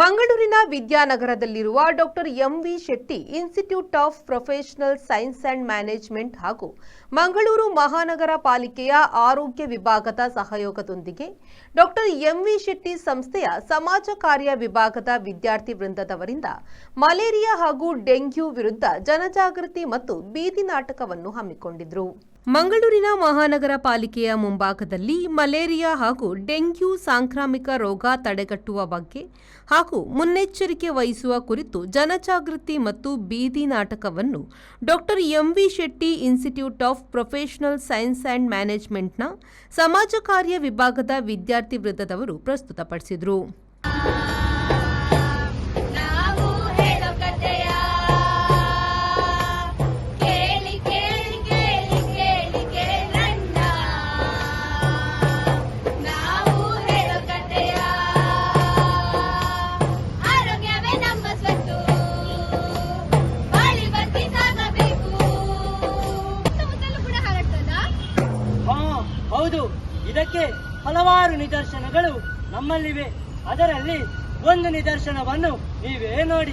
ಮಂಗಳೂರಿನ ವಿದ್ಯಾನಗರದಲ್ಲಿರುವ doctor M V Shetty institute of professional science and management ಹಾಗೂ ಮಂಗಳೂರು ಮಹಾನಗರ ಪಾಲಿಕೆಯ ಆರೋಗ್ಯ ವಿಭಾಗದ ಸಹಯೋಗದೊಂದಿಗೆ ಡಾಕ್ಟರ್ ಎಂವಿ ಶೆಟ್ಟಿ ಸಂಸ್ಥೆಯ ಸಮಾಜ ಕಾರ್ಯ ವಿಭಾಗದ ವಿದ್ಯಾರ್ಥಿ ವೃಂದದವರಿಂದ ಮಲೇರಿಯಾ ಹಾಗೂ ಡೆಂಗ್ಯೂ ವಿರುದ್ಧ ಜನಜಾಗೃತಿ ಮತ್ತು ಬೀದಿ ನಾಟಕವನ್ನು ಹಮ್ಮಿಕೊಂಡಿದ್ರು. ಮಂಗಳೂರಿನ ಮಹಾನಗರ ಪಾಲಿಕೆಯ ಮುಂಭಾಗದಲ್ಲಿ ಮಲೇರಿಯಾ ಹಾಗೂ ಡೆಂಗ್ಯೂ ಸಾಂಕ್ರಾಮಿಕ ರೋಗ ತಡೆಗಟ್ಟುವ ಬಗ್ಗೆ ಹಾಗೂ ಮುನ್ನೆಚ್ಚರಿಕೆ ವಹಿಸುವ ಕುರಿತು ಜನಜಾಗೃತಿ ಮತ್ತು ಬೀದಿ ನಾಟಕವನ್ನು doctor M V Shetty institute of professional science and ಮ್ಯಾನೇಜ್ಮೆಂಟ್ನ ಸಮಾಜ ಕಾರ್ಯ ವಿಭಾಗದ ವಿದ್ಯಾರ್ಥಿ ವೃಂದದವರು ಪ್ರಸ್ತುತಪಡಿಸಿದರು. ಹೌದು, ಇದಕ್ಕೆ ಹಲವಾರು ನಿದರ್ಶನಗಳು ನಮ್ಮಲ್ಲಿವೆ. ಅದರಲ್ಲಿ ಒಂದು ನಿದರ್ಶನವನ್ನು ನೀವೇ ನೋಡಿ.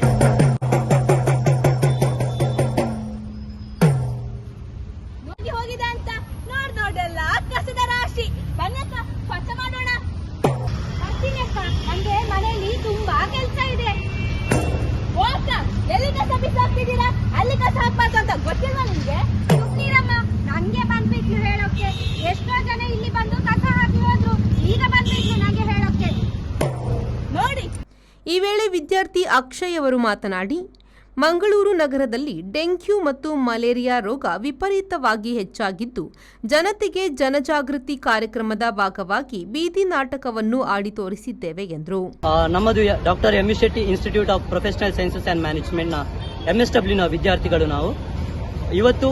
ಹೋಗಿದೆ ಅಂತ ನೋಡೆಲ್ಲ ಕಸದ ರಾಶಿ. ಬನ್ನಕ್ಕ ಸ್ವಚ್ಛ ಮಾಡೋಣ. ನಂಗೆ ಮನೆಯಲ್ಲಿ ತುಂಬಾ ಕೆಲಸ ಇದೆ. ಎಲ್ಲಿ ಕಸ ಬಿಸಾಕ್ತಿದ್ದೀರಾ? ಅಲ್ಲಿ ಕಸ ಹಾಕ್ಬಾರ್ದು ಅಂತ ಗೊತ್ತಿಲ್ವಾ ನಿಮ್ಗೆ? ನೀರಮ್ಮ ನಂಗೆ ಬಂದ್ಬಿಟ್ಲು ಹೇಳೋಕೆ. ಎಷ್ಟೋ ಜನ ಇಲ್ಲಿ ಬಂದು ಕಸ ಹಾಕಿ ಹೋದ್ರು, ಈಗ ಬಂದ್ಬಿಟ್ಲು ನಂಗೆ ಹೇಳೋಕೆ. ನೋಡಿ. ಈ ವೇಳೆ ವಿದ್ಯಾರ್ಥಿ ಅಕ್ಷಯ್ ಅವರು ಮಾತನಾಡಿ, ಮಂಗಳೂರು ನಗರದಲ್ಲಿ ಡೆಂಗ್ಯೂ ಮತ್ತು ಮಲೇರಿಯಾ ರೋಗ ವಿಪರೀತವಾಗಿ ಹೆಚ್ಚಾಗಿದ್ದು, ಜನತೆಗೆ ಜನಜಾಗೃತಿ ಕಾರ್ಯಕ್ರಮದ ಭಾಗವಾಗಿ ಬೀದಿ ನಾಟಕವನ್ನು ಆಡಿ ತೋರಿಸಿದ್ದೇವೆ ಎಂದರು. ನಮ್ಮದು doctor M V Shetty institute of professional sciences and ಮ್ಯಾನೇಜ್ಮೆಂಟ್ನ MSW ವಿದ್ಯಾರ್ಥಿಗಳು ನಾವು ಇವತ್ತು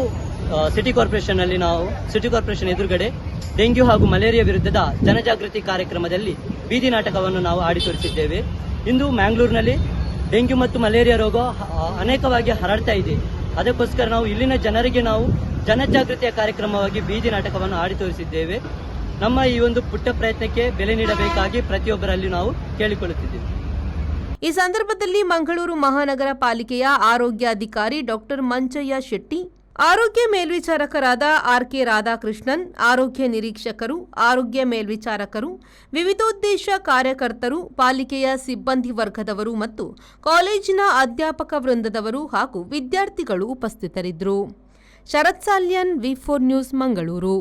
ಸಿಟಿ ಕಾರ್ಪೊರೇಷನ್ ಎದುರುಗಡೆ ಡೆಂಗ್ಯೂ ಹಾಗೂ ಮಲೇರಿಯಾ ವಿರುದ್ಧದ ಜನಜಾಗೃತಿ ಕಾರ್ಯಕ್ರಮದಲ್ಲಿ ಬೀದಿ ನಾಟಕವನ್ನು ನಾವು ಆಡಿ ತೋರಿಸಿದ್ದೇವೆ. ಇಂದು ಮ್ಯಾಂಗ್ಳೂರಿನಲ್ಲಿ ಡೆಂಗ್ಯೂ ಮತ್ತು ಮಲೇರಿಯಾ ರೋಗ ಅನೇಕವಾಗಿ ಹರಡ್ತಾ ಇದೆ. ಅದಕ್ಕೋಸ್ಕರ ನಾವು ಇಲ್ಲಿನ ಜನರಿಗೆ ನಾವು ಜನಜಾಗೃತಿಯ ಕಾರ್ಯಕ್ರಮವಾಗಿ ಬೀದಿ ನಾಟಕವನ್ನು ಆಡಿ ತೋರಿಸಿದ್ದೇವೆ. ನಮ್ಮ ಈ ಒಂದು ಪುಟ್ಟ ಪ್ರಯತ್ನಕ್ಕೆ ಬೆಲೆ ನೀಡಬೇಕಾಗಿ ಪ್ರತಿಯೊಬ್ಬರಲ್ಲಿ ನಾವು ಕೇಳಿಕೊಳ್ಳುತ್ತಿದ್ದೇವೆ. ಈ ಸಂದರ್ಭದಲ್ಲಿ ಮಂಗಳೂರು ಮಹಾನಗರ ಪಾಲಿಕೆಯ ಆರೋಗ್ಯಾಧಿಕಾರಿ ಡಾಕ್ಟರ್ ಮಂಚಯ್ಯ ಶೆಟ್ಟಿ, ಆರೋಗ್ಯ ಮೇಲ್ವಿಚಾರಕರಾದ RK ರಾಧಾಕೃಷ್ಣನ್, ಆರೋಗ್ಯ ನಿರೀಕ್ಷಕರು, ಆರೋಗ್ಯ ಮೇಲ್ವಿಚಾರಕರು, ವಿವಿಧೋದ್ದೇಶ ಕಾರ್ಯಕರ್ತರು, ಪಾಲಿಕೆಯ ಸಿಬ್ಬಂದಿ ವರ್ಗದವರು ಮತ್ತು ಕಾಲೇಜಿನ ಅಧ್ಯಾಪಕ ವೃಂದದವರು ಹಾಗೂ ವಿದ್ಯಾರ್ಥಿಗಳು ಉಪಸ್ಥಿತರಿದ್ದರು. ಶರತ್ ಸಾಲ್ಯನ್, V4 ನ್ಯೂಸ್, ಮಂಗಳೂರು.